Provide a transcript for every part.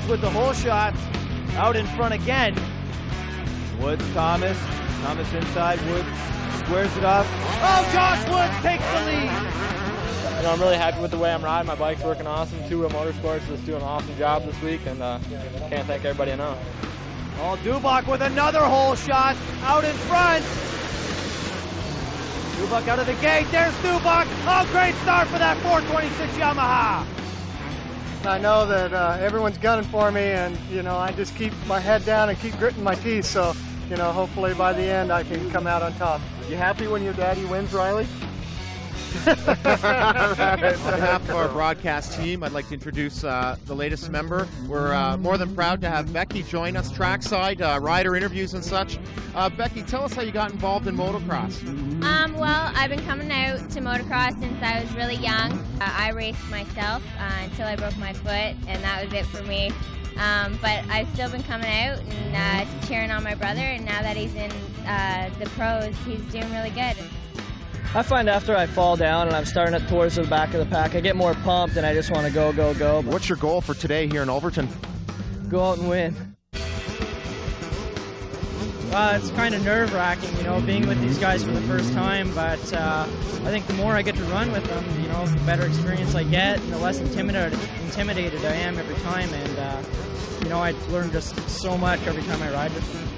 Woods with the hole shot. Out in front again. Woods, Thomas inside, Woods squares it up. Oh, Josh Woods takes the lead. You know, I'm really happy with the way I'm riding. My bike's working awesome. Two-Wheel Motorsports is doing an awesome job this week, and can't thank everybody enough. Oh, Dubak with another hole shot out in front. Dubak out of the gate. There's Dubak. Oh, great start for that 426 Yamaha. I know that everyone's gunning for me, and you know, I just keep my head down and keep gritting my teeth. So, you know, hopefully by the end I can come out on top. You happy when your daddy wins, Riley? On behalf of our broadcast team, I'd like to introduce the latest member. We're more than proud to have Becky join us trackside, rider interviews and such. Becky, tell us how you got involved in motocross. Well, I've been coming out to motocross since I was really young. I raced myself until I broke my foot, and that was it for me. But I've still been coming out and cheering on my brother, and now that he's in the pros, he's doing really good. I find after I fall down and I'm starting it towards the back of the pack, I get more pumped and I just want to go, go, go. What's your goal for today here in Ulverton? Go out and win. It's kind of nerve-wracking, you know, being with these guys for the first time, but I think the more I get to run with them, you know, the better experience I get and the less intimidated I am every time, and you know, I learn just so much every time I ride with them.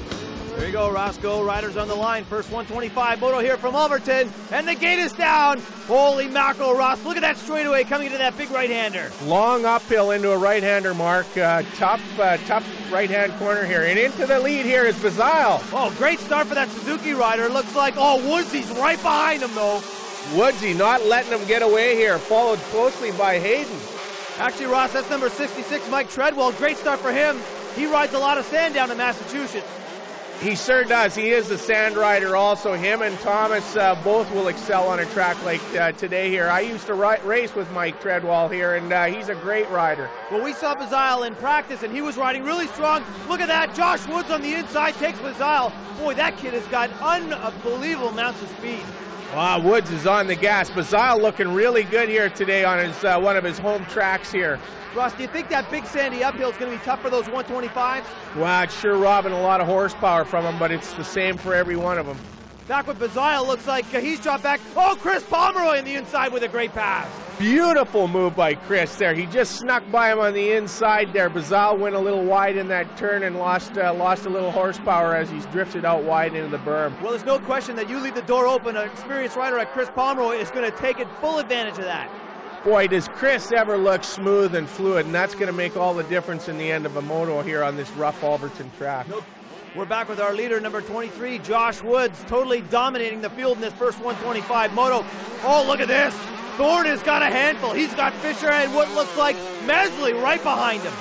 There you go, Roscoe. Riders on the line. First 125 moto here from Ulverton. And the gate is down. Holy mackerel, Ross. Look at that straightaway coming into that big right-hander. Long uphill into a right-hander, Mark. Tough right-hand corner here. And into the lead here is Bazile. Oh, great start for that Suzuki rider. Looks like, oh, Woodsy's right behind him, though. Woodsy not letting him get away here. Followed closely by Hayden. Actually, Ross, that's number 66, Mike Treadwell. Great start for him. He rides a lot of sand down in Massachusetts. He sure does. He is the sand rider also. Him and Thomas both will excel on a track like today here. I used to race with Mike Treadwell here, and he's a great rider. Well, we saw Bazile in practice, and he was riding really strong. Look at that. Josh Woods on the inside takes Bazile. Boy, that kid has got unbelievable amounts of speed. Wow, Woods is on the gas. Bazile looking really good here today on his one of his home tracks here. Ross, do you think that big sandy uphill is going to be tough for those 125s? Well, it's sure robbing a lot of horsepower from him, but it's the same for every one of them. Back with Bazile, looks like he's dropped back. Oh, Chris Pomeroy on the inside with a great pass. Beautiful move by Chris there. He just snuck by him on the inside there. Bazile went a little wide in that turn and lost a little horsepower as he's drifted out wide into the berm. Well, there's no question that you leave the door open. An experienced rider like Chris Pomeroy is going to take it full advantage of that. Boy, does Chris ever look smooth and fluid, and that's going to make all the difference in the end of a moto here on this rough Ulverton track. Nope. We're back with our leader, number 23, Josh Woods, totally dominating the field in this first 125 moto. Oh, look at this. Thorne has got a handful. He's got Fisher and what looks like Mesley right behind him.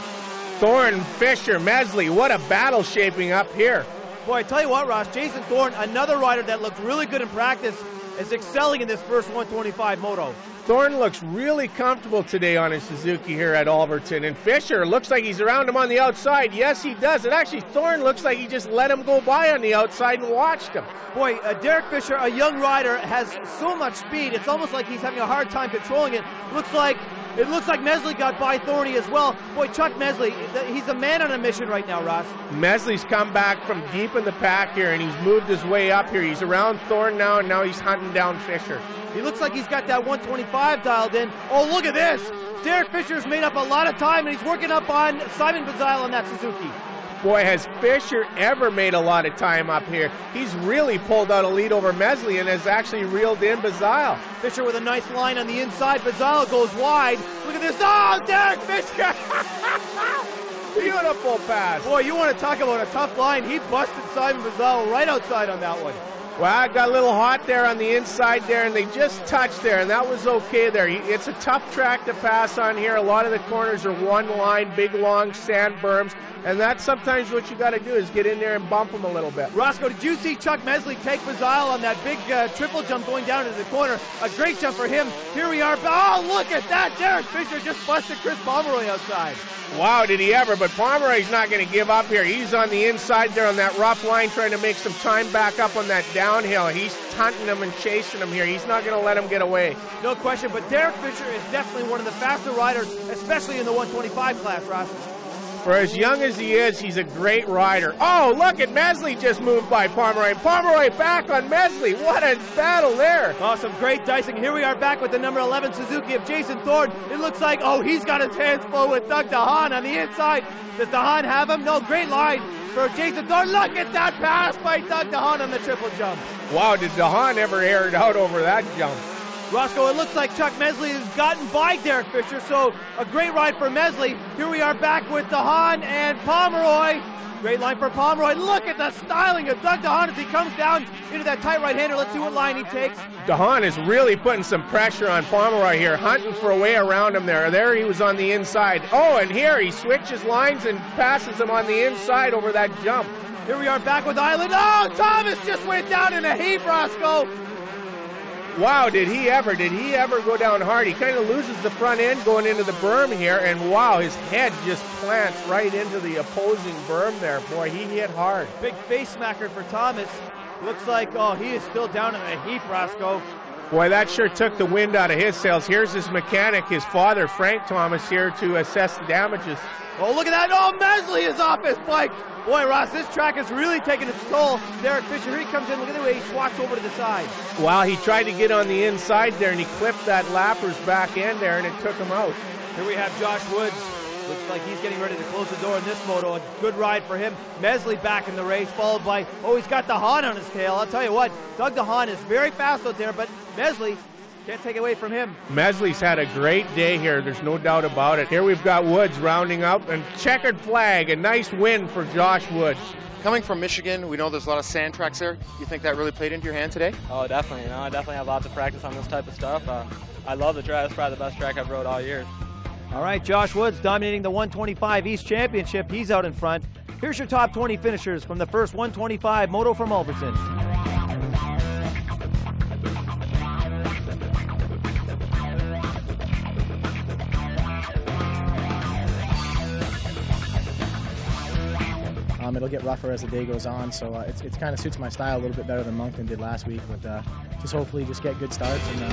Thorne, Fisher, Mesley, what a battle shaping up here. Boy, I tell you what, Ross, Jason Thorne, another rider that looked really good in practice, is excelling in this first 125 moto. Thorne looks really comfortable today on his Suzuki here at Ulverton. And Fisher looks like he's around him on the outside. Yes, he does. And actually, Thorne looks like he just let him go by on the outside and watched him. Boy, Derek Fisher, a young rider, has so much speed. It's almost like he's having a hard time controlling it. It looks like Mesley got by Thorny as well. Boy, Chuck Mesley, he's a man on a mission right now, Ross. Mesley's come back from deep in the pack here, and he's moved his way up here. He's around Thorne now, and now he's hunting down Fisher. He looks like he's got that 125 dialed in. Oh, look at this. Derek Fisher's made up a lot of time, and he's working up on Simon Bazile on that Suzuki. Boy, has Fisher ever made a lot of time up here. He's really pulled out a lead over Mesley and has actually reeled in Bazile. Fisher with a nice line on the inside. Bazile goes wide. Look at this. Oh, Derek Fisher. Beautiful pass. Boy, you want to talk about a tough line. He busted Simon Bazile right outside on that one. Well, I got a little hot there on the inside there, and they just touched there, and that was okay there. It's a tough track to pass on here. A lot of the corners are one line, big, long sand berms, and that's sometimes what you got to do is get in there and bump them a little bit. Roscoe, did you see Chuck Mesley take Bazile on that big triple jump going down into the corner? A great jump for him. Here we are. Oh, look at that. Derek Fisher just busted Chris Pomeroy outside. Wow, did he ever, but Pomeroy's not going to give up here. He's on the inside there on that rough line trying to make some time back up on that downhill. He's hunting him and chasing him here. He's not going to let him get away. No question, but Derek Fisher is definitely one of the faster riders, especially in the 125 class, Ross. For as young as he is, he's a great rider. Oh, look at Mesley just moved by Pomeroy. Pomeroy back on Mesley. What a battle there. Oh, some great dicing. Here we are back with the number 11 Suzuki of Jason Thorne. It looks like, oh, he's got his hands full with Doug DeHaan on the inside. Does DeHaan have him? No, great line for Jason Thorne. Look at that pass by Doug DeHaan on the triple jump. Wow, did DeHaan ever air it out over that jump? Roscoe, it looks like Chuck Mesley has gotten by Derek Fisher, so a great ride for Mesley. Here we are back with DeHaan and Pomeroy. Great line for Pomeroy. Look at the styling of Doug DeHaan as he comes down into that tight right-hander. Let's see what line he takes. DeHaan is really putting some pressure on Pomeroy here, hunting for a way around him there. There he was on the inside. Oh, and here he switches lines and passes him on the inside over that jump. Here we are back with Island. Oh, Thomas just went down in a heap, Roscoe. Wow, did he ever go down hard. He kind of loses the front end going into the berm here, and wow, his head just plants right into the opposing berm there. Boy, he hit hard. Big face smacker for Thomas. Looks like, oh, he is still down in a heap, Roscoe. Boy, that sure took the wind out of his sails. Here's his mechanic, his father, Frank Thomas, here to assess the damages. Oh, look at that. Oh, Mesley is off his bike. Boy, Ross, this track is really taking its toll. Derek Fisher, here he comes in. Look at the way he swats over to the side. Wow, he tried to get on the inside there, and he clipped that lapper's back end there, and it took him out. Here we have Josh Woods. Looks like he's getting ready to close the door in this moto. A good ride for him. Mesley back in the race, followed by, oh, he's got DeHaan on his tail. I'll tell you what, Doug DeHaan is very fast out there, but Mesley can't take it away from him. Mesley's had a great day here. There's no doubt about it. Here we've got Woods rounding up, and checkered flag. A nice win for Josh Woods. Coming from Michigan, we know there's a lot of sand tracks there. You think that really played into your hand today? Oh, definitely. I definitely have lots of practice on this type of stuff. I love the track. It's probably the best track I've rode all year. All right, Josh Woods dominating the 125 East Championship. He's out in front. Here's your top 20 finishers from the first 125 moto from Ulverton. It'll get rougher as the day goes on, so it kind of suits my style a little bit better than Moncton did last week, but just hopefully just get good starts. And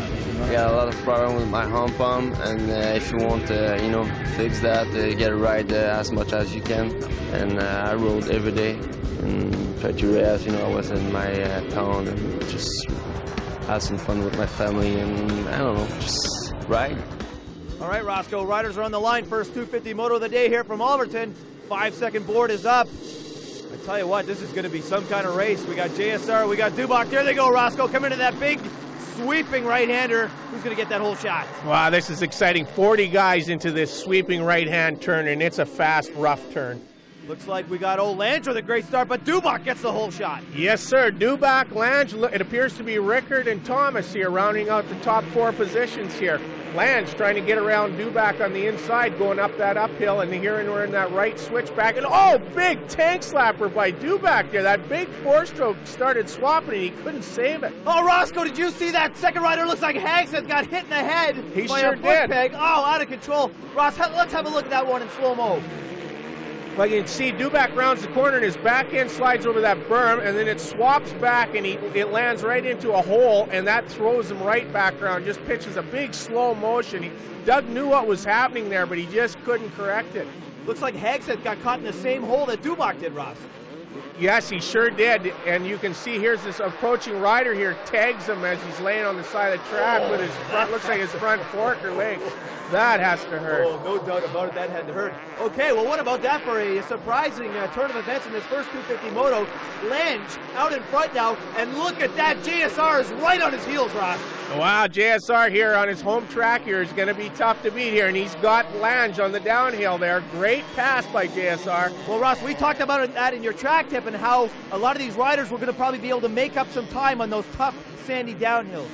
I got a lot of problem with my hump pump, and if you want to fix that, get it right as much as you can. And I rode every day and tried to rest. I was in my town and just had some fun with my family, and I don't know, just ride. All right, Roscoe, riders are on the line. First 250 moto of the day here from Ulverton. 5-second board is up. I tell you what, this is going to be some kind of race. We got JSR, we got Dubach. There they go, Roscoe, coming to that big sweeping right-hander. Who's going to get that whole shot? Wow, this is exciting. 40 guys into this sweeping right-hand turn, and it's a fast, rough turn. Looks like we got old Lange with a great start, but Dubach gets the whole shot. Yes, sir. Dubach, Lange, it appears to be Rickard and Thomas here rounding out the top 4 positions here. Lange trying to get around Dubach on the inside, going up that uphill, and here we're in that right switchback. And oh, big tank slapper by Dubach there. That big 4-stroke started swapping, and he couldn't save it. Oh, Roscoe, did you see that second rider? Looks like Hagseth got hit in the head. He by sure a foot did. peg. Oh, out of control. Ross, let's have a look at that one in slow-mo. Well, you can see Dubach rounds the corner and his back end slides over that berm, and then it swaps back and it lands right into a hole, and that throws him right back around, just pitches a big slow motion. Doug knew what was happening there, but he just couldn't correct it. Looks like Hagseth got caught in the same hole that Dubach did, Ross. Yes, he sure did, and you can see here's this approaching rider here, tags him as he's laying on the side of the track with his front, looks like his front fork or leg. That has to hurt. Oh, no doubt about it, that had to hurt. Okay, well, what about that for a surprising turn of events in this first 250 moto? Lange out in front now, and look at that, JSR is right on his heels, Ross. Wow, JSR here on his home track here is going to be tough to beat here, and he's got Lange on the downhill there. Great pass by JSR. Well, Ross, we talked about that in your track tip and how a lot of these riders were going to probably be able to make up some time on those tough, sandy downhills.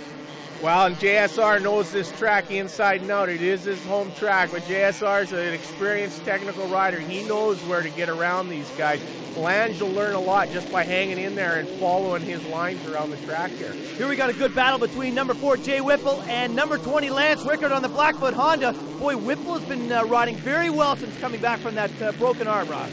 Well, and JSR knows this track inside and out. It is his home track, but JSR is an experienced technical rider. He knows where to get around these guys. Lange will learn a lot just by hanging in there and following his lines around the track here. Here we got a good battle between number 4, Jay Whipple, and number 20, Lance Rickard on the Blackfoot Honda. Boy, Whipple has been riding very well since coming back from that broken arm, Ross.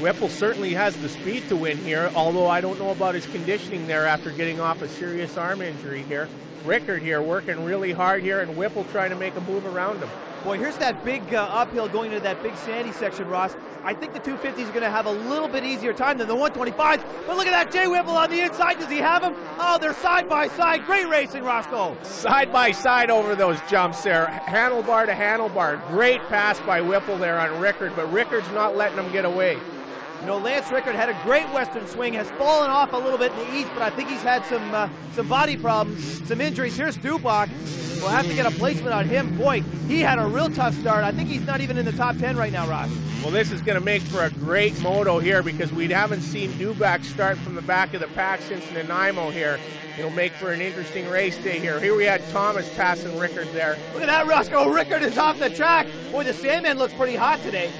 Whipple certainly has the speed to win here, although I don't know about his conditioning there after getting off a serious arm injury here. Rickard here working really hard here, and Whipple trying to make a move around him. Boy, here's that big uphill going into that big sandy section, Ross. I think the 250 is going to have a little bit easier time than the 125. But look at that, Jay Whipple on the inside. Does he have him? Oh, they're side by side. Great racing, Roscoe. Side by side over those jumps there. Handlebar to handlebar. Great pass by Whipple there on Rickard, but Rickard's not letting him get away. You know, Lance Rickard had a great western swing, has fallen off a little bit in the east, but I think he's had some body problems, some injuries. Here's Dubach. We'll have to get a placement on him. Boy, he had a real tough start. I think he's not even in the top 10 right now, Ross. Well, this is going to make for a great moto here because we haven't seen Dubach start from the back of the pack since Nanaimo here. It'll make for an interesting race day here. Here we had Thomas passing Rickard there. Look at that, Roscoe. Rickard is off the track. Boy, the Sandman looks pretty hot today.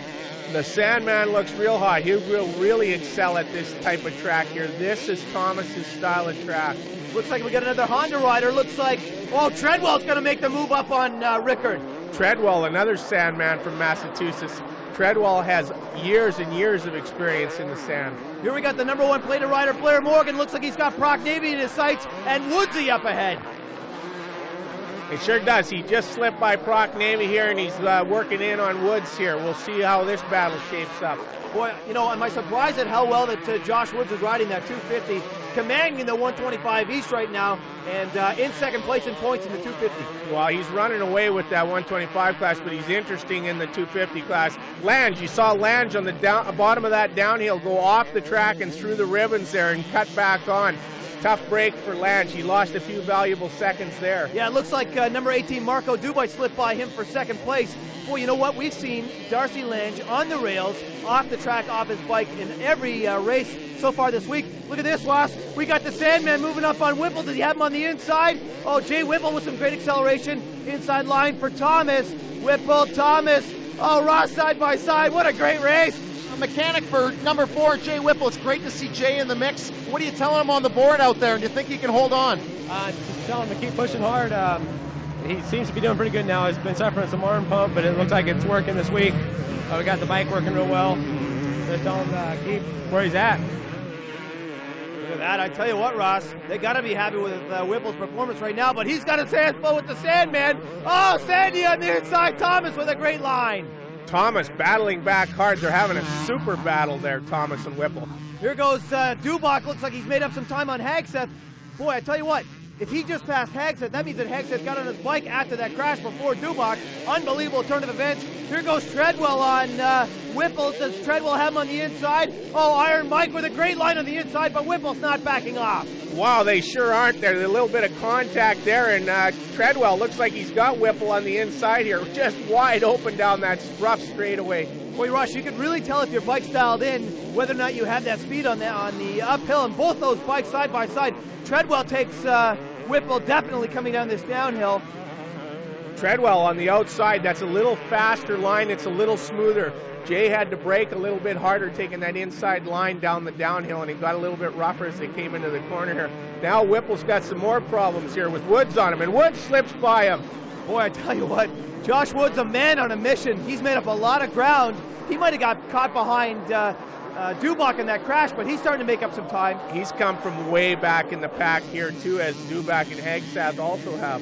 The Sandman looks real hot. He will really excel at this type of track here. This is Thomas's style of track. Looks like we got another Honda rider. Looks like, oh, Treadwell's going to make the move up on Rickard. Treadwell, another Sandman from Massachusetts. Treadwell has years and years of experience in the sand. Here we got the #1 plated rider, Blair Morgan. Looks like he's got Proc Navy in his sights and Woodsy up ahead. It sure does. He just slipped by Proc Navy here, and he's working in on Woods here. We'll see how this battle shapes up. Boy, you know, am I surprised at how well that Josh Woods is riding that 250, commanding the 125 East right now, and in second place in points in the 250. Well, he's running away with that 125 class, but he's interesting in the 250 class. Lange, you saw Lange on the bottom of that downhill go off the track and through the ribbons there and cut back on. Tough break for Lange. He lost a few valuable seconds there. Yeah, it looks like number 18, Marco Dubai, slipped by him for second place. Boy, you know what? We've seen Darcy Lange on the rails, off the track, off his bike in every race so far this week. Look at this, Ross. We got the Sandman moving up on Whipple. Did he have him on the inside? Oh, Jay Whipple with some great acceleration. Inside line for Thomas. Whipple, Thomas. Oh, Ross side by side. What a great race. A mechanic for number 4, Jay Whipple. It's great to see Jay in the mix. What are you telling him on the board out there? And do you think he can hold on? Just telling him to keep pushing hard. He seems to be doing pretty good now. He's been suffering some arm pump, but it looks like it's working this week. We got the bike working real well. Just tell him to keep where he's at. Look at that. I tell you what, Ross, they got to be happy with Whipple's performance right now, but he's got his hands full with the Sandman. Oh, Sandy on the inside. Thomas with a great line. Thomas battling back hard. They're having a super battle there, Thomas and Whipple. Here goes Dubach. Looks like he's made up some time on Hagseth. Boy, I tell you what, if he just passed Hagseth, that means that Hagseth got on his bike after that crash before Dubach. Unbelievable turn of events. Here goes Treadwell on Whipple. Does Treadwell have him on the inside? Oh, Iron Mike with a great line on the inside, but Whipple's not backing off. Wow, they sure aren't. There's a little bit of contact there, and Treadwell looks like he's got Whipple on the inside here, just wide open down that rough straightaway. Boy, Rush, you can really tell if your bike's dialed in whether or not you have that speed on the uphill, and both those bikes side by side. Treadwell takes Whipple definitely coming down this downhill. Treadwell on the outside, that's a little faster line, it's a little smoother. Jay had to brake a little bit harder taking that inside line down the downhill, and he got a little bit rougher as they came into the corner here. Now Whipple's got some more problems here with Woods on him, and Woods slips by him. Boy, I tell you what, Josh Woods, a man on a mission. He's made up a lot of ground. He might have got caught behind Dubach in that crash, but he's starting to make up some time. He's come from way back in the pack here too, as Dubach and Hagseth also have.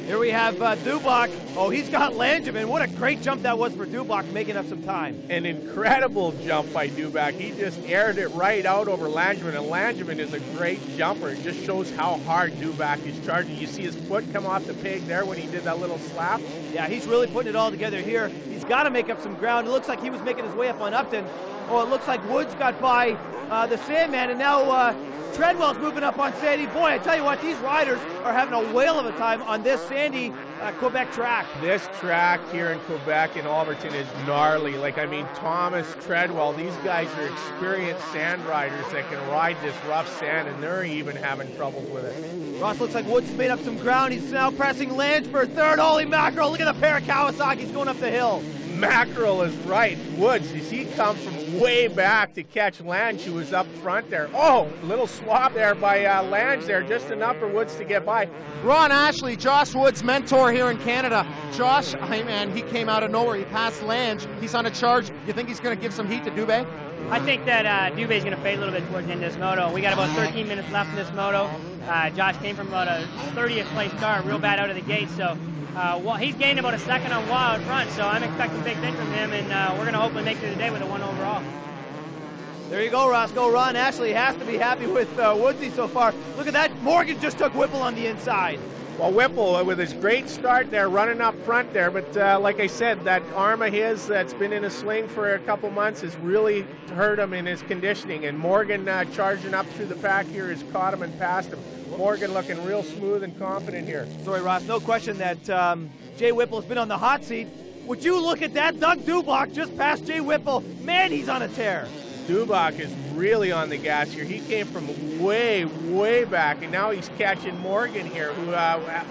Here we have Dubach. Oh, he's got Langevin. What a great jump that was for Dubach, making up some time. An incredible jump by Dubach. He just aired it right out over Langevin, and Langevin is a great jumper. It just shows how hard Dubach is charging. You see his foot come off the peg there when he did that little slap. Yeah, he's really putting it all together here. He's got to make up some ground. It looks like he was making his way up on Upton. Oh, it looks like Woods got by the Sandman, and now Treadwell's moving up on Sandy. Boy, I tell you what, these riders are having a whale of a time on this sandy Quebec track. This track here in Quebec in Ulverton is gnarly. Like, I mean, Thomas, Treadwell, these guys are experienced sand riders that can ride this rough sand, and they're even having troubles with it. Ross, looks like Woods made up some ground. He's now pressing Lange for third. Holy mackerel, look at the pair of Kawasaki's going up the hill. Mackerel is right. Woods, you see, come from way back to catch Lange, who was up front there. Oh, little swap there by Lange there, just enough for Woods to get by. Ron Ashley, Josh Woods' mentor here in Canada. Josh, man, he came out of nowhere. He passed Lange. He's on a charge. You think he's going to give some heat to Dubé? I think that Dubé's going to fade a little bit towards the end of this moto. We got about 13 minutes left in this moto. Josh came from about a 30th place start, real bad out of the gate, so he's gained about a second on Wall out front, so I'm expecting big things from him, and we're going to hopefully make it today with a 1 overall. There you go, Roscoe. Ron Ashley has to be happy with Woodsy so far. Look at that. Morgan just took Whipple on the inside. Well, Whipple, with his great start there, running up front there, but like I said, that arm of his that's been in a sling for a couple months has really hurt him in his conditioning, and Morgan charging up through the pack here has caught him and passed him. Morgan looking real smooth and confident here. Sorry, Ross, no question that Jay Whipple has been on the hot seat. Would you look at that? Doug Dubach just passed Jay Whipple. Man, he's on a tear. Dubach is really on the gas here. He came from way, way back, and now he's catching Morgan here, who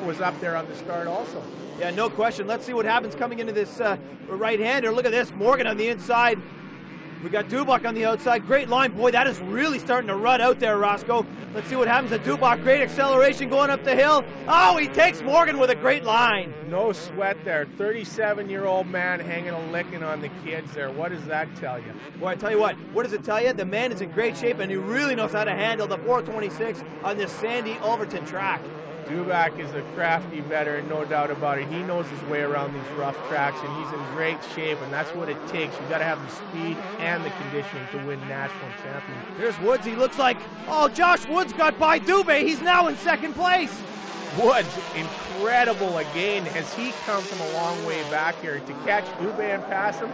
was up there on the start also. Yeah, no question. Let's see what happens coming into this right-hander. Look at this. Morgan on the inside. We got Dubach on the outside. Great line. Boy, that is really starting to rut out there, Roscoe. Let's see what happens to Dubach. Great acceleration going up the hill. Oh, he takes Morgan with a great line. No sweat there. 37-year-old man hanging a licking on the kids there. What does that tell you? Boy, I tell you what does it tell you? The man is in great shape, and he really knows how to handle the 426 on this sandy Ulverton track. Dubach is a crafty veteran, no doubt about it. He knows his way around these rough tracks, and he's in great shape, and that's what it takes. You've got to have the speed and the conditioning to win national championship. Here's Woods. He looks like, oh, Josh Woods got by Dubé. He's now in second place. Woods, incredible again, as he come from a long way back here. To catch Dubé and pass him,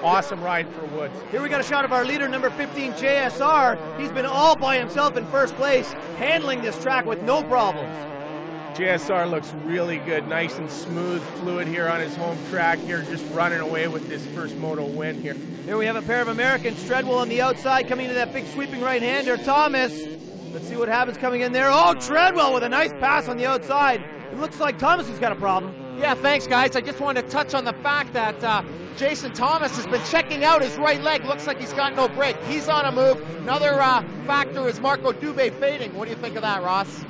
awesome ride for Woods. Here we got a shot of our leader, number 15, JSR. He's been all by himself in first place, handling this track with no problems. JSR looks really good, nice and smooth, fluid here on his home track here, just running away with this first moto win here. Here we have a pair of Americans, Treadwell on the outside, coming into that big sweeping right-hander, Thomas. Let's see what happens coming in there. Oh, Treadwell with a nice pass on the outside. It looks like Thomas has got a problem. Yeah, thanks, guys. I just wanted to touch on the fact that Jason Thomas has been checking out his right leg. Looks like he's got no break. He's on a move. Another factor is Marco Dubé fading. What do you think of that, Ross?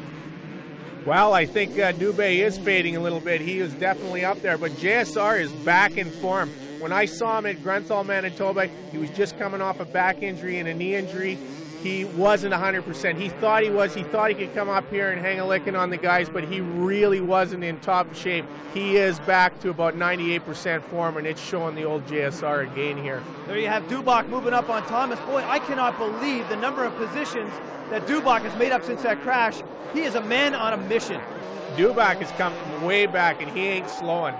Well, I think Dubé is fading a little bit. He is definitely up there, but JSR is back in form. When I saw him at Grunthal, Manitoba, he was just coming off a back injury and a knee injury. He wasn't 100%. He thought he was. He thought he could come up here and hang a licking on the guys, but he really wasn't in top shape. He is back to about 98% form, and it's showing the old JSR again here. There you have Dubach moving up on Thomas. Boy, I cannot believe the number of positions that Dubach has made up since that crash. He is a man on a mission. Dubach has come from way back, and he ain't slowing.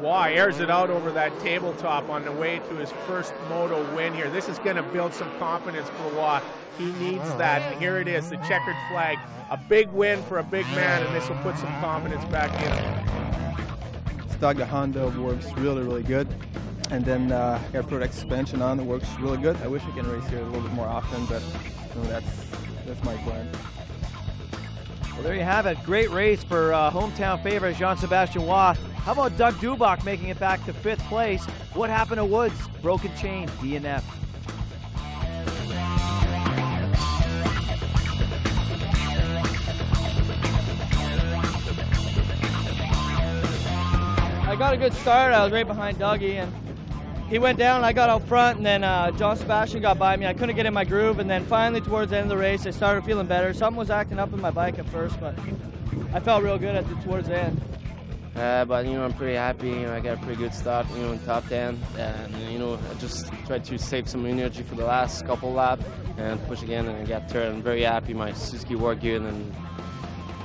Waugh airs it out over that tabletop on the way to his first moto win here. This is going to build some confidence for Waugh. He needs that. And here it is, the checkered flag. A big win for a big man, and this will put some confidence back in him. Doug, the Honda works really, really good. And then got product suspension on that works really good. I wish I can race here a little bit more often, but you know, that's my plan. Well, there you have it. Great race for hometown favorite Jean-Sebastian Roy. How about Doug Dubach making it back to 5th place? What happened to Woods? Broken chain, DNF. I got a good start. I was right behind Dougie, and he went down, I got out front, and then Jean-Sebastian got by me. I couldn't get in my groove, and then finally towards the end of the race, I started feeling better. Something was acting up in my bike at first, but I felt real good towards the end. But you know, I'm pretty happy. You know, I got a pretty good start. You know, in top 10, and you know, I just tried to save some energy for the last couple laps and push again, and I got third. I'm very happy. My Suzuki worked good, and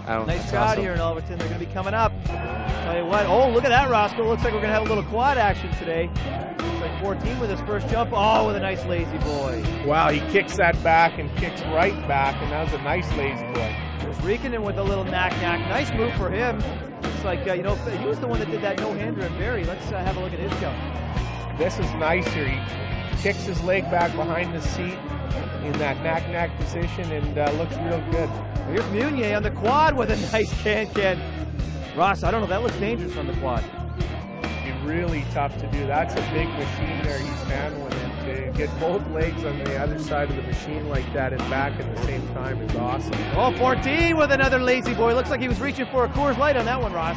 I don't. Nice crowd here in Ulverton. They're going to be coming up. Tell you what. Oh, look at that, Roscoe. Looks like we're going to have a little quad action today. Looks like 14 with his first jump. Oh, with a nice lazy boy. Wow, he kicks that back and kicks right back, and that was a nice lazy boy. There's Riikonen with a little knack-knack. Nice move for him. Looks like, you know, he was the one that did that no-hander at Barrie. Let's have a look at his jump. This is nice here. He kicks his leg back behind the seat in that knack-knack position and looks real good. Here's Munier on the quad with a nice can-can. Ross, I don't know, that looks dangerous on the quad. Really tough to do. That's a big machine there he's handling, and to get both legs on the other side of the machine like that and back at the same time is awesome. Oh, 14 with another lazy boy. Looks like he was reaching for a Coors Light on that one, Ross.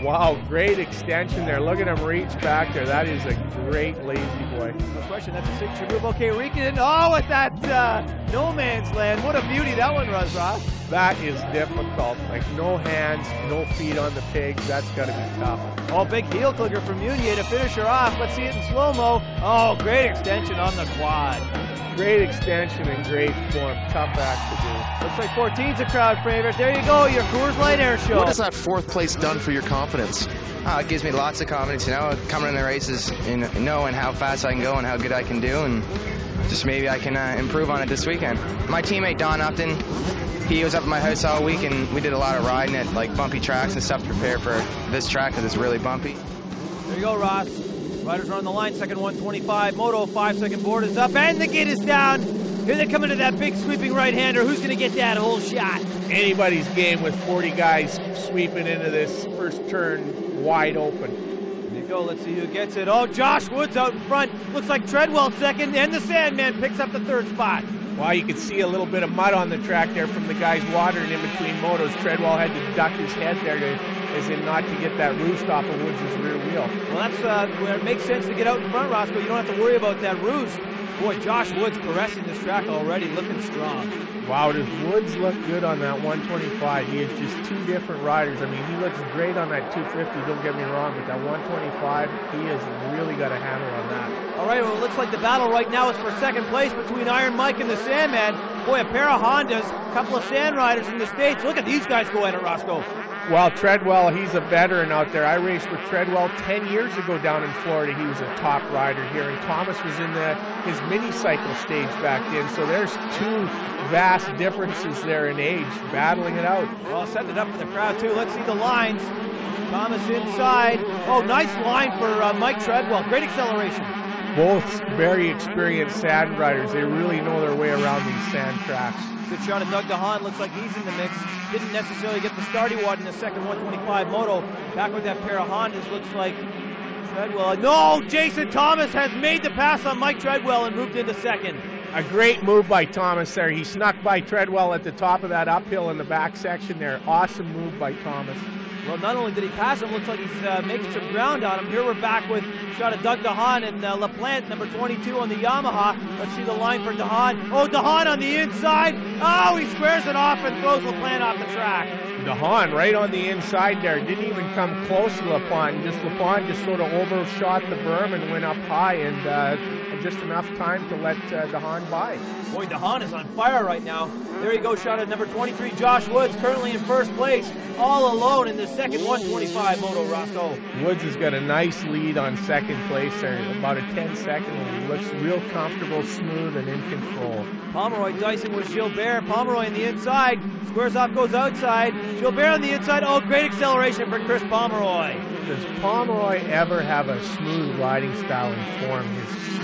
Wow, great extension there. Look at him reach back there. That is a great lazy boy. No question, that's a signature move. Okay, Riikonen, oh, with that no man's land. What a beauty that one was, Ross. That is difficult. Like, no hands, no feet on the pegs. That's got to be tough. Oh, big heel clicker from Munier to finish her off. Let's see it in slow-mo. Oh, great extension on the quad. Great extension and great form. Tough act to do. Looks like 14's a crowd favorite. There you go, your Coors Light Air Show. What has that 4th place done for your confidence? It gives me lots of confidence, you know, coming in the races and knowing how fast I can go and how good I can do, and just maybe I can improve on it this weekend. My teammate Don Upton, he was up at my house all week, and we did a lot of riding at like bumpy tracks and stuff to prepare for this track because it's really bumpy. There you go, Ross. Riders are on the line, second 125. Moto 5-second board is up, and the gate is down. Here they come into that big sweeping right-hander. Who's going to get that whole shot? Anybody's game with 40 guys sweeping into this first turn wide open. There you go. Let's see who gets it. Oh, Josh Woods out in front. Looks like Treadwell second, and the Sandman picks up the 3rd spot. Well, you can see a little bit of mud on the track there from the guys watering in between motos. Treadwell had to duck his head there as in not to get that roost off of Woods' rear wheel. Well, that's where it makes sense to get out in front, Roscoe. You don't have to worry about that roost. Boy, Josh Woods caressing this track already, looking strong. Wow, does Woods look good on that 125? He is just 2 different riders. I mean, he looks great on that 250, don't get me wrong, but that 125, he has really got a handle on that. All right, well, it looks like the battle right now is for second place between Iron Mike and the Sandman. Boy, a pair of Hondas, a couple of Sand Riders in the States. Look at these guys go at it, Roscoe. Well, Treadwell, he's a veteran out there. I raced with Treadwell 10 years ago down in Florida. He was a top rider here, and Thomas was in his mini-cycle stage back then. So there's 2 vast differences there in age, battling it out. Well, setting it up for the crowd, too. Let's see the lines. Thomas inside. Oh, nice line for Mike Treadwell. Great acceleration. Both very experienced sand riders. They really know their way around these sand tracks. Good shot of Doug DeHaan. Looks like he's in the mix. Didn't necessarily get the start he wanted in the second 125 moto. Back with that pair of Hondas. Looks like Treadwell. No! Jason Thomas has made the pass on Mike Treadwell and moved into second. A great move by Thomas there. He snuck by Treadwell at the top of that uphill in the back section there. Awesome move by Thomas. Well, not only did he pass him, looks like he's making some ground on him. Here we're back with a shot of Doug DeHaan and LaPlante, number 22 on the Yamaha. Let's see the line for DeHaan. Oh, DeHaan on the inside. Oh, he squares it off and throws LaPlante off the track. DeHaan right on the inside there. Didn't even come close to LaPlante. LaPlante just sort of overshot the berm and went up high, and just enough time to let DeHaan by. Boy, DeHaan is on fire right now. There you go, shot at number 23, Josh Woods, currently in first place, all alone in the second 125 moto, Roscoe. Woods has got a nice lead on second place there, about a 10-second lead. He looks real comfortable, smooth, and in control. Pomeroy dicing with Gilbert. Pomeroy on the inside, squares off, goes outside. Gilbert on the inside. Oh, great acceleration for Chris Pomeroy. Does Pomeroy ever have a smooth riding style and form?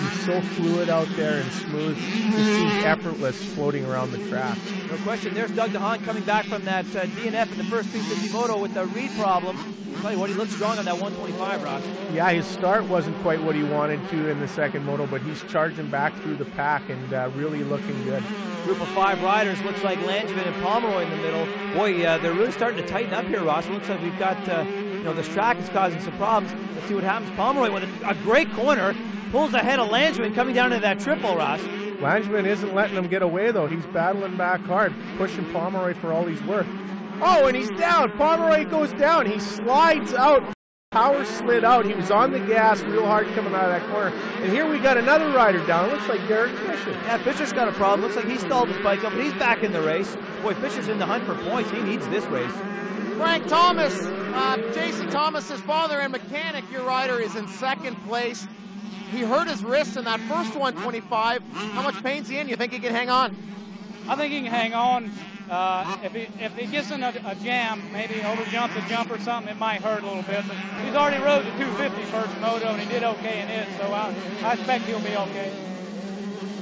He's so fluid out there and smooth. He seems effortless floating around the track. No question. There's Doug DeHaan coming back from that DNF in the first 250 moto with the reed problem. I'll tell you what, he looks strong on that 125, Ross. Yeah, his start wasn't quite what he wanted to in the second moto, but he's charging back through the pack and really looking good. Group of 5 riders, looks like Langevin and Pomeroy in the middle. Boy, they're really starting to tighten up here, Ross. It looks like we've got, this track is causing some problems. Let's see what happens. Pomeroy with a great corner, pulls ahead of Langevin coming down to that triple, Ross. Langevin isn't letting him get away, though. He's battling back hard, pushing Pomeroy for all he's worth. Oh, and he's down. Pomeroy goes down. He slides out. Power slid out. He was on the gas real hard coming out of that corner. And here we got another rider down. Looks like Derek Fisher. Yeah, Fisher's got a problem. Looks like he stalled his bike up, but he's back in the race. Boy, Fisher's in the hunt for points. He needs this race. Frank Thomas, Jason Thomas's father and mechanic, your rider, is in second place. He hurt his wrist in that first 125. How much pain's he in? You think he can hang on? I think he can hang on. If he gets in a jam, maybe overjumps a jump or something, it might hurt a little bit. But he's already rode the 250 first moto, and he did okay in it, so I expect he'll be okay.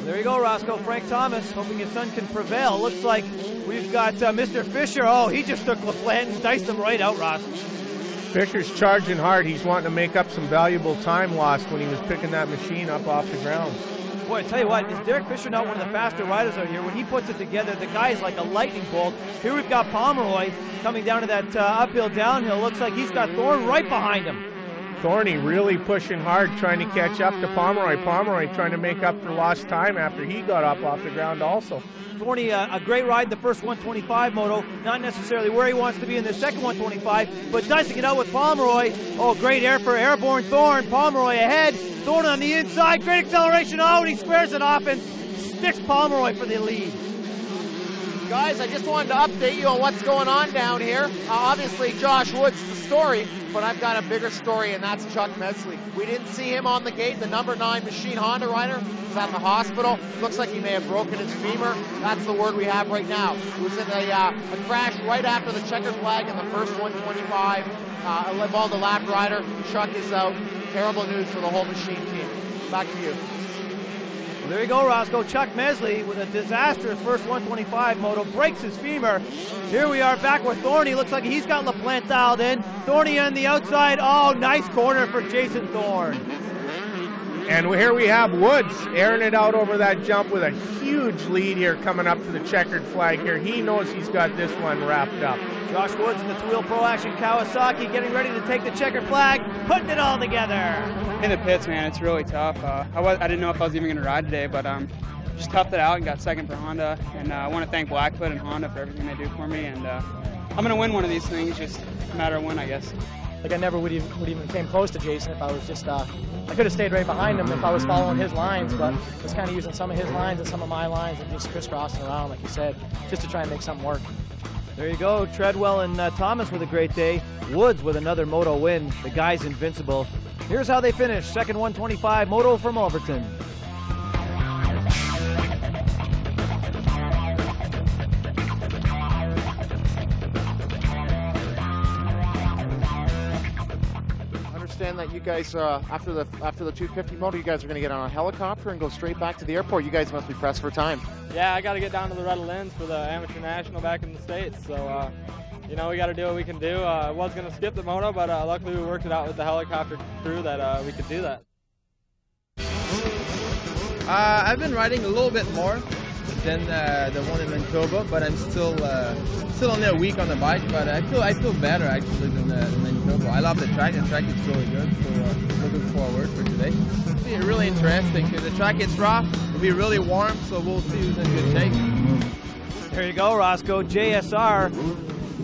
There you go, Roscoe. Frank Thomas, hoping his son can prevail. Looks like we've got Mr. Fisher. Oh, he just took LaPlante and diced him right out, Ross. Fisher's charging hard. He's wanting to make up some valuable time lost when he was picking that machine up off the ground. Boy, I tell you what, is Derek Fisher not one of the faster riders out here? When he puts it together, the guy is like a lightning bolt. Here we've got Pomeroy coming down to that uphill, downhill. Looks like he's got Thorne right behind him. Thorny really pushing hard, trying to catch up to Pomeroy. Pomeroy trying to make up for lost time after he got up off the ground also. Thorny, a great ride in the first 125 moto, not necessarily where he wants to be in the second 125, but dicing it out with Pomeroy. Oh, great air for airborne Thorne. Pomeroy ahead, Thorne on the inside, great acceleration. Oh, and he squares it off and Dix Pomeroy for the lead. Guys, I just wanted to update you on what's going on down here. Obviously, Josh Woods is the story, but I've got a bigger story, and that's Chuck Medsley. We didn't see him on the gate. The number 9 Machine Honda rider was at the hospital. Looks like he may have broken his femur. That's the word we have right now. He was in a crash right after the checkered flag in the first 125. Involved a lap rider. Chuck is out. Terrible news for the whole Machine team. Back to you. Well, there you go, Roscoe. Chuck Medsley with a disastrous first 125 moto, breaks his femur. Here we are back with Thorny. Looks like he's got LaPlante dialed in. Thorny on the outside. Oh, nice corner for Jason Thorne. And here we have Woods airing it out over that jump with a huge lead here coming up to the checkered flag here. He knows he's got this one wrapped up. Josh Woods in the two-wheel Pro Action Kawasaki getting ready to take the checkered flag, putting it all together. In the pits, man, it's really tough. I didn't know if I was even going to ride today, but just toughed it out and got second for Honda. And I want to thank Blackfoot and Honda for everything they do for me. And I'm going to win one of these things, just a matter of when, I guess. Like I never would even came close to Jason if I was just, I could have stayed right behind him if I was following his lines, but I was kind of using some of his lines and some of my lines and just crisscrossing around, like you said, just to try and make something work. There you go, Treadwell and Thomas with a great day. Woods with another moto win. The guy's invincible. Here's how they finished. Second 125 moto from Ulverton. That you guys after the 250 moto, you guys are going to get on a helicopter and go straight back to the airport. You guys must be pressed for time. Yeah, I got to get down to the Red Lens for the Amateur National back in the States. So, you know, we got to do what we can do. I was going to skip the moto, but luckily we worked it out with the helicopter crew that we could do that. I've been riding a little bit more than the one in Manitoba, but I'm still only a week on the bike. But I feel better actually than Manitoba. I love the track. The track is really good, so looking forward for today. It'll be really interesting because the track is rough. It'll be really warm, so we'll see who's in good shape. There you go, Roscoe. JSR,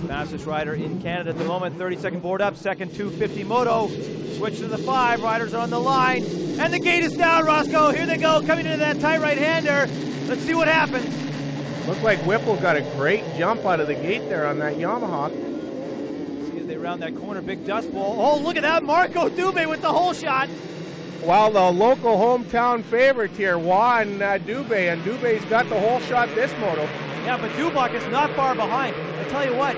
fastest rider in Canada at the moment. 32nd board up, second 250 moto. Switch to the 5. Riders on the line, and the gate is down. Roscoe, here they go, coming into that tight right-hander. Let's see what happens. Looked like Whipple got a great jump out of the gate there on that Yamaha. See as they round that corner, big dust bowl. Oh, look at that, Marco Dubé with the hole shot. Well, the local hometown favorite here, Juan Dubé, and Dubé's got the hole shot this moto. Yeah, but Dubak is not far behind. I tell you what,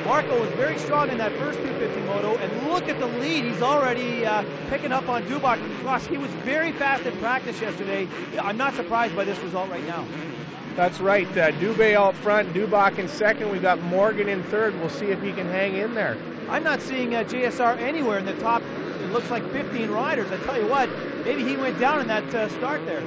Marco was very strong in that first 250 moto, and look at the lead. He's already picking up on Dubak. Gosh, he was very fast in practice yesterday. I'm not surprised by this result right now. That's right. Dubé out front, Dubak in second. We got Morgan in third. We'll see if he can hang in there. I'm not seeing JSR anywhere in the top, it looks like 15 riders. I tell you what, maybe he went down in that start there.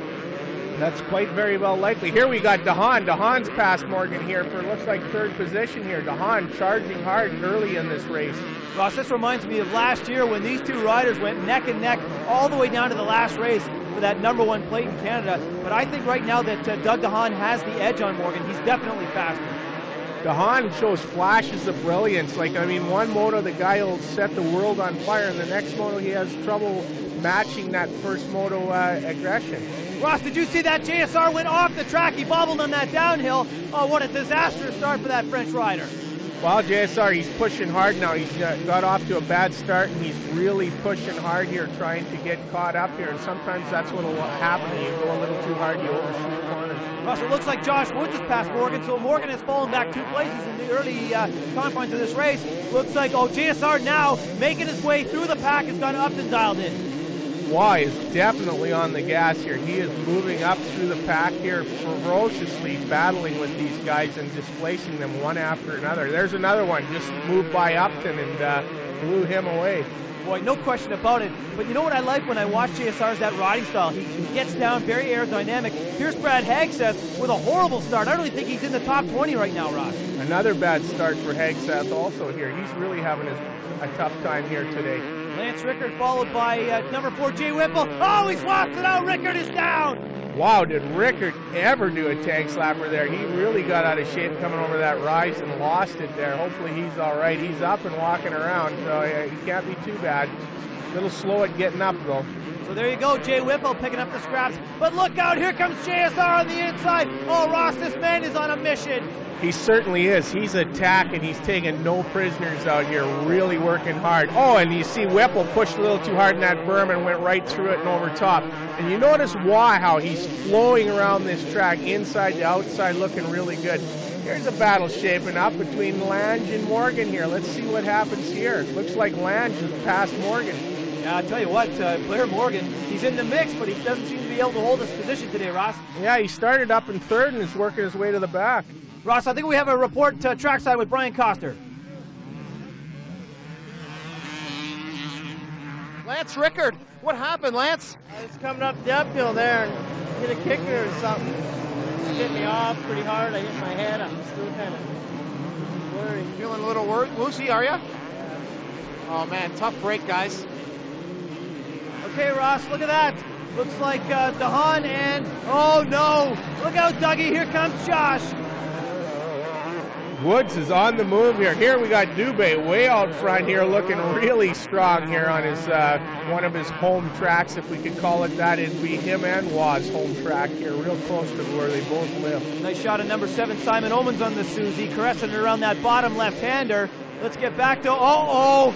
That's quite very well likely. Here we got DeHaan. DeHaan's past Morgan here for looks like third position here. DeHaan charging hard early in this race. Ross, this reminds me of last year when these two riders went neck and neck all the way down to the last race for that #1 plate in Canada. But I think right now that Doug DeHaan has the edge on Morgan. He's definitely faster. DeHaan shows flashes of brilliance. Like, I mean, one moto the guy will set the world on fire, and the next moto he has trouble matching that first moto aggression. Ross, did you see that JSR went off the track? He bobbled on that downhill. Oh, what a disastrous start for that French rider. Well, JSR, he's pushing hard now. He's got off to a bad start, and he's really pushing hard here, trying to get caught up here. And sometimes that's what will happen. You go a little too hard, you overshoot corners. Ross, it looks like Josh Woods has passed Morgan, so Morgan has fallen back 2 places in the early confines of this race. Looks like, JSR now making his way through the pack has got Upton dialed in. Y is definitely on the gas here. He is moving up through the pack here, ferociously battling with these guys and displacing them one after another. There's another one, just moved by Upton and blew him away. Boy, no question about it. But you know what I like when I watch JSR's that riding style? He gets down very aerodynamic. Here's Brad Hagseth with a horrible start. I don't even think he's in the top 20 right now, Ross. Another bad start for Hagseth also here. He's really having a tough time here today. Lance Rickard followed by #4 Jay Whipple. Oh, he swaps it out. Rickard is down. Wow, did Rickard ever do a tank slapper there? He really got out of shape coming over that rise and lost it there. Hopefully he's all right. He's up and walking around, so he can't be too bad. A little slow at getting up, though. So there you go, Jay Whipple picking up the scraps. But look out, here comes JSR on the inside. Oh, Ross, this man is on a mission. He certainly is. He's attacking. He's taking no prisoners out here, really working hard. Oh, and you see Whipple pushed a little too hard in that berm and went right through it and over top. And you notice how he's flowing around this track, inside to outside, looking really good. Here's a battle shaping up between Lange and Morgan here. Let's see what happens here. It looks like Lange has passed Morgan. Yeah, I'll tell you what, Blair Morgan, he's in the mix, but he doesn't seem to be able to hold his position today, Ross. Yeah, he started up in third and is working his way to the back. Ross, I think we have a report trackside with Brian Coster. Lance Rickard, what happened, Lance? I was coming up the uphill there and hit a kicker or something. It hit me off pretty hard. I hit my head. I'm still kind of worried. Feeling a little woozy, are you? Oh man, tough break, guys. Okay, Ross, look at that. Looks like DeHaan and, oh no, look out, Dougie, here comes Josh. Woods is on the move here. Here we got Dubé way out front here, looking really strong here on his one of his home tracks, if we could call it that. It'd be him and Waz home track here, real close to where they both live. Nice shot of number 7, Simon Omans on the Susie, caressing it around that bottom left-hander. Let's get back to,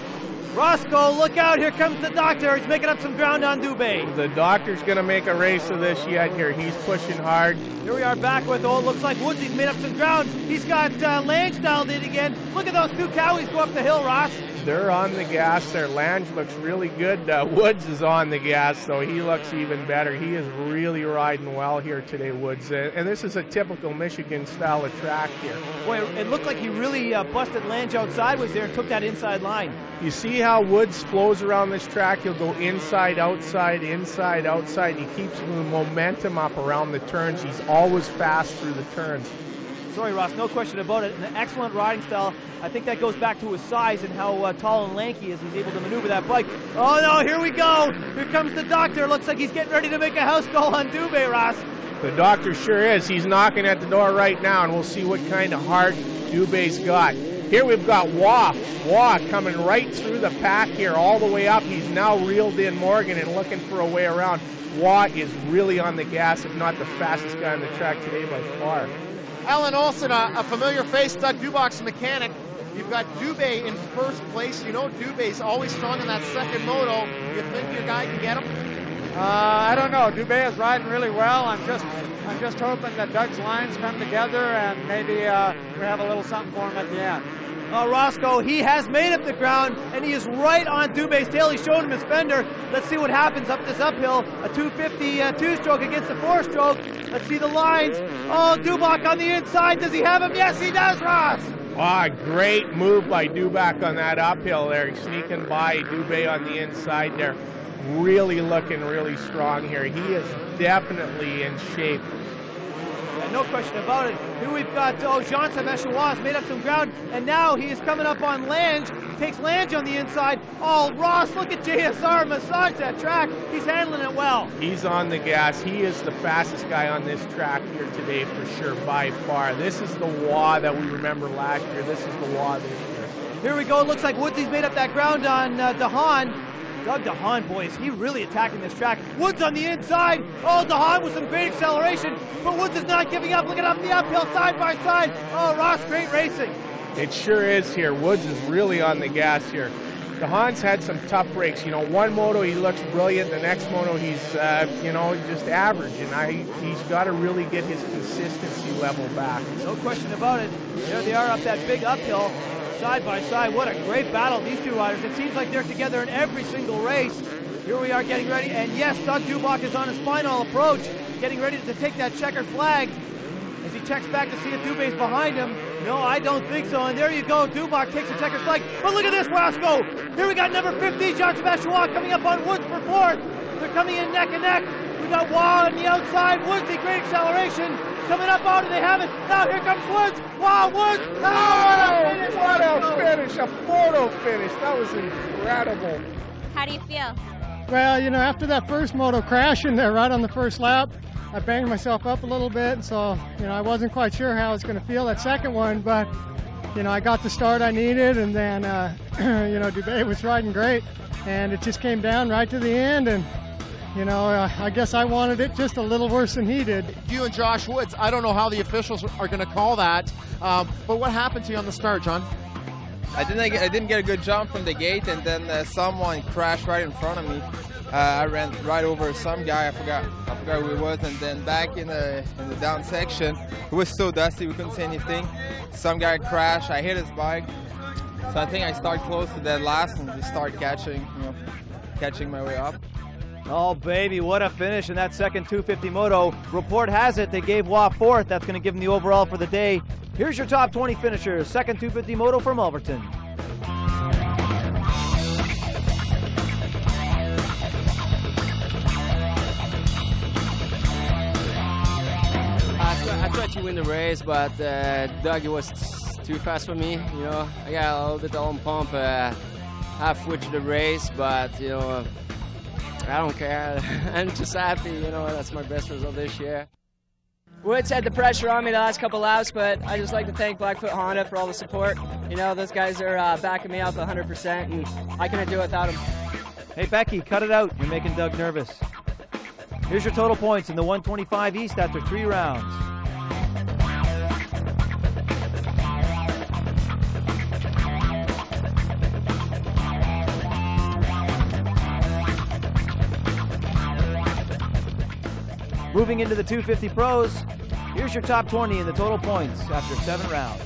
Roscoe, look out, here comes the doctor. He's making up some ground on Dubé. The doctor's going to make a race of this yet here. He's pushing hard. Here we are back with, looks like Woodsy's made up some ground. He's got Lange dialed in again. Look at those two cowies go up the hill, Ross. They're on the gas there. Lange looks really good. Woods is on the gas, so he looks even better. He is really riding well here today, Woods. And this is a typical Michigan style of track here. Boy, it looked like he really busted Lange outside was there and took that inside line. You see how Woods flows around this track? He'll go inside, outside, inside, outside. He keeps the momentum up around the turns. He's always fast through the turns. Sorry, Ross, no question about it. An excellent riding style. I think that goes back to his size and how tall and lanky he is. He's able to maneuver that bike. Oh no, here we go. Here comes the doctor. Looks like he's getting ready to make a house call on Dubé, Ross. The doctor sure is. He's knocking at the door right now, and we'll see what kind of heart Dubé's got. Here we've got Waugh coming right through the pack here, all the way up. He's now reeled in Morgan and looking for a way around. Waugh is really on the gas, if not the fastest guy on the track today by far. Alan Olson, a familiar face, Doug Dubach's mechanic. You've got Dubé in first place. You know Dubé's always strong in that second moto. You think your guy can get him? I don't know. Dubé is riding really well. I'm just hoping that Doug's lines come together and maybe we have a little something for him at the end. Roscoe, he has made up the ground, and he is right on Dubé's tail. He's showing him his fender. Let's see what happens up this uphill. A 250 two-stroke against the four-stroke. Let's see the lines. Oh, Dubach on the inside. Does he have him? Yes, he does, Ross. Great move by Dubach on that uphill there. He's sneaking by Dubé on the inside there. Really looking really strong here. He is definitely in shape. No question about it. Here we've got Jean-Sebastian Roy made up some ground, and now he is coming up on Lange. Takes Lange on the inside. Oh, Ross, look at JSR massage that track. He's handling it well. He's on the gas. He is the fastest guy on this track here today for sure, by far. This is the Roy that we remember last year. This is the Roy this year. Here we go. It looks like Woodsy's made up that ground on DeHaan. Doug DeHaan, boys, he really attacking this track. Woods on the inside. Oh, DeHaan with some great acceleration, but Woods is not giving up. Look at up the uphill side by side. Oh, Ross, great racing. It sure is here. Woods is really on the gas here. DeHaan's had some tough breaks. You know, one moto he looks brilliant. The next moto he's, just average. And he's got to really get his consistency level back. No question about it. There they are up that big uphill. Side by side, what a great battle, these two riders. It seems like they're together in every single race. Here we are getting ready, and yes, Doug Dubach is on his final approach, getting ready to take that checkered flag as he checks back to see if Dubé's behind him. No, I don't think so, and there you go, Dubach takes the checkered flag. But look at this, Roscoe. Here we got number 50, Jean-Sebastian Roy coming up on Woods for fourth. They're coming in neck and neck. We got Roy on the outside, Woodsy, great acceleration. Coming up out, and they have it. Now here comes Woods. Wow, Woods. What a finish, a photo finish. That was incredible. How do you feel? Well, after that first moto crash in there right on the first lap, I banged myself up a little bit, so, I wasn't quite sure how I was going to feel that second one, but, I got the start I needed, and then, Dubé was riding great, and it just came down right to the end, and You know, I guess I wanted it just a little worse than he did. You and Josh Woods, I don't know how the officials are going to call that, but what happened to you on the start, John? I didn't get a good jump from the gate, and then someone crashed right in front of me. I ran right over some guy, I forgot who it was, and then back in the down section, it was so dusty we couldn't see anything. Some guy crashed, I hit his bike, so I think I started close to that last and just started catching my way up. Oh baby, what a finish in that second 250 moto. Report has it they gave Waugh fourth. That's going to give him the overall for the day. Here's your top 20 finishers. Second 250 moto from Ulverton. I tried to win the race, but Dougie was too fast for me. You know, I got a little bit on pump halfway to the race, but you know, I don't care. I'm just happy. You know, that's my best result this year. Woods had the pressure on me the last couple laps, but I just like to thank Blackfoot Honda for all the support. You know, those guys are backing me up 100%, and I couldn't do it without them. Hey Becky, cut it out. You're making Doug nervous. Here's your total points in the 125 East after 3 rounds. Moving into the 250 Pros, here's your top 20 in the total points after 7 rounds.